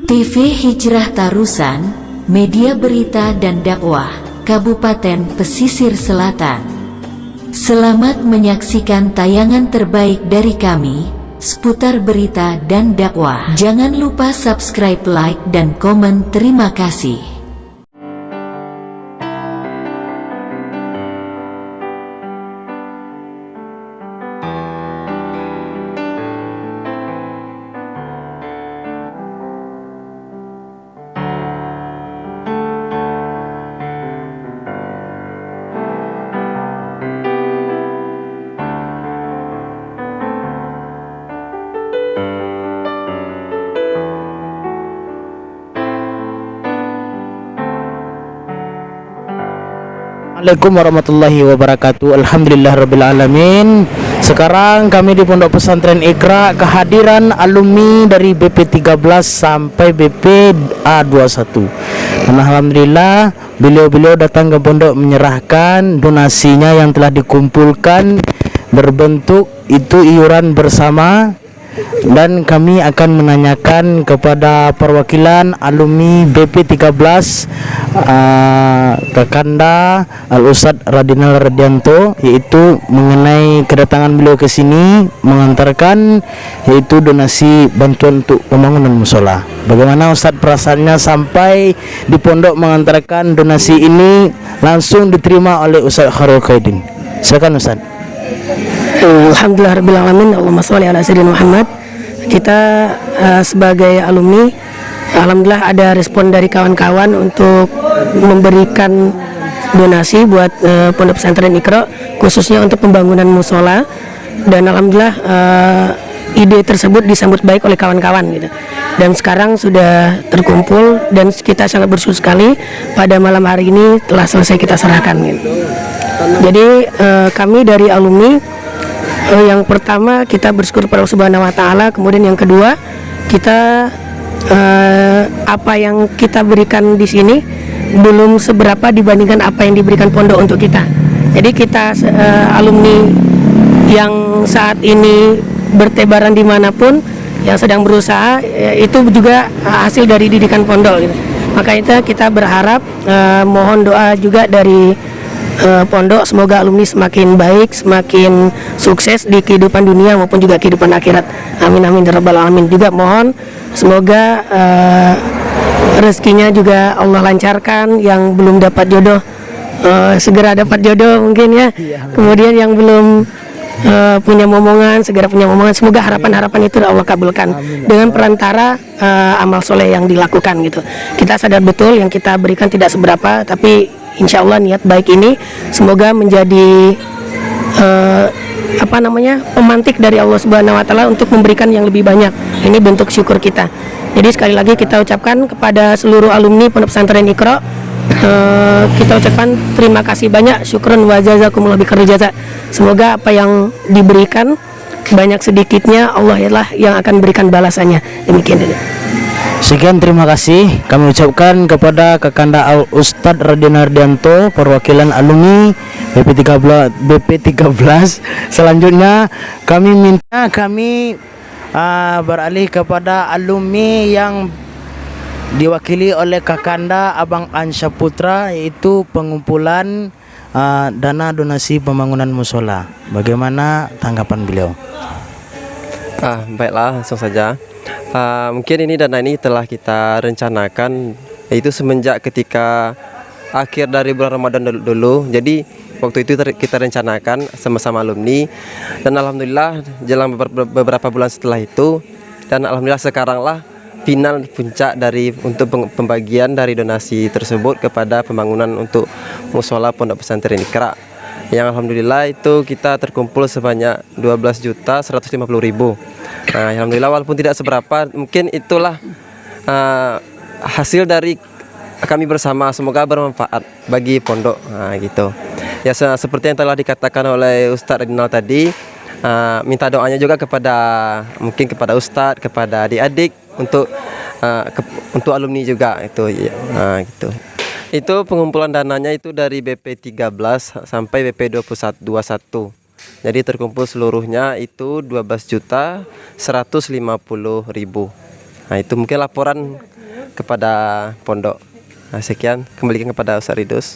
TV Hijrah Tarusan, media berita dan dakwah, Kabupaten Pesisir Selatan. Selamat menyaksikan tayangan terbaik dari kami, seputar berita dan dakwah. Jangan lupa subscribe, like, dan komen. Terima kasih. Assalamualaikum warahmatullahi wabarakatuh. Alhamdulillahirrabbilalamin. Sekarang kami di Pondok Pesantren Iqra kehadiran alumni dari BP 13 sampai BP A21. Dan alhamdulillah beliau-beliau datang ke pondok menyerahkan donasinya yang telah dikumpulkan berbentuk itu iuran bersama. Dan kami akan menanyakan kepada perwakilan alumni BP 13 Kakanda Al-Ustadz Radinal Radianto, yaitu mengenai kedatangan beliau ke sini mengantarkan yaitu donasi bantuan untuk pembangunan musola. Bagaimana Ustadz perasaannya sampai di pondok mengantarkan donasi ini langsung diterima oleh Ustadz Khairul Khaidin? Silakan Ustadz. Alhamdulillahirrahmanirrahim. Allahumma sholli ala sayyidina Muhammad. Kita sebagai alumni, alhamdulillah ada respon dari kawan-kawan untuk memberikan donasi buat Pondok Pesantren Iqra, khususnya untuk pembangunan musola. Dan alhamdulillah ide tersebut disambut baik oleh kawan-kawan gitu. Dan sekarang sudah terkumpul dan kita sangat bersyukur sekali pada malam hari ini telah selesai kita serahkan gitu. Jadi kami dari alumni, yang pertama kita bersyukur pada Allah Subhanahu wa taala, kemudian yang kedua kita apa yang kita berikan di sini belum seberapa dibandingkan apa yang diberikan pondok untuk kita. Jadi kita alumni yang saat ini bertebaran dimanapun, yang sedang berusaha, itu juga hasil dari didikan pondok gitu. Maka itu kita berharap mohon doa juga dari pondok, semoga alumni semakin baik, semakin sukses di kehidupan dunia maupun juga kehidupan akhirat. Amin amin ya rabbal alamin. Juga mohon semoga rezekinya juga Allah lancarkan, yang belum dapat jodoh segera dapat jodoh mungkin ya. Kemudian yang belum punya momongan segera punya momongan. Semoga harapan-harapan itu Allah kabulkan dengan perantara amal soleh yang dilakukan gitu. Kita sadar betul yang kita berikan tidak seberapa, tapi insya Allah niat baik ini semoga menjadi pemantik dari Allah Subhanahu wa taala untuk memberikan yang lebih banyak. Ini bentuk syukur kita. Jadi sekali lagi kita ucapkan kepada seluruh alumni Pondok Pesantren Iqra, kita ucapkan terima kasih banyak, syukron wa jazakumullah bi khairil jaza. Semoga apa yang diberikan banyak sedikitnya Allah lah yang akan berikan balasannya. Demikian. Sekian, terima kasih kami ucapkan kepada Kakanda Al-Ustadz Radinal Radianto, perwakilan alumni BP 13. Selanjutnya kami beralih kepada alumni yang diwakili oleh Kakanda Abang Ansya Putra, yaitu pengumpulan dana donasi pembangunan musola. Bagaimana tanggapan beliau? Baiklah, langsung saja. Mungkin ini dana ini telah kita rencanakan, yaitu semenjak ketika akhir dari bulan Ramadan dulu. Jadi waktu itu kita rencanakan sama-sama alumni, dan alhamdulillah jelang beberapa bulan setelah itu, dan alhamdulillah sekaranglah final puncak dari untuk pembagian dari donasi tersebut kepada pembangunan untuk musola Pondok Pesantren Iqra, yang alhamdulillah itu kita terkumpul sebanyak 12.150.000. Nah, alhamdulillah walaupun tidak seberapa, mungkin itulah hasil dari kami bersama, semoga bermanfaat bagi pondok. Nah, gitu. Ya, seperti yang telah dikatakan oleh Ustadz Radinal tadi, minta doanya juga mungkin kepada Ustadz, kepada adik-adik, untuk alumni juga itu ya. Nah, gitu. Itu pengumpulan dananya itu dari BP 13 sampai BP 21. Jadi terkumpul seluruhnya itu 12.150.000. Nah, itu mungkin laporan kepada pondok. Nah, sekian, kembalikan kepada Ustaz Ridus.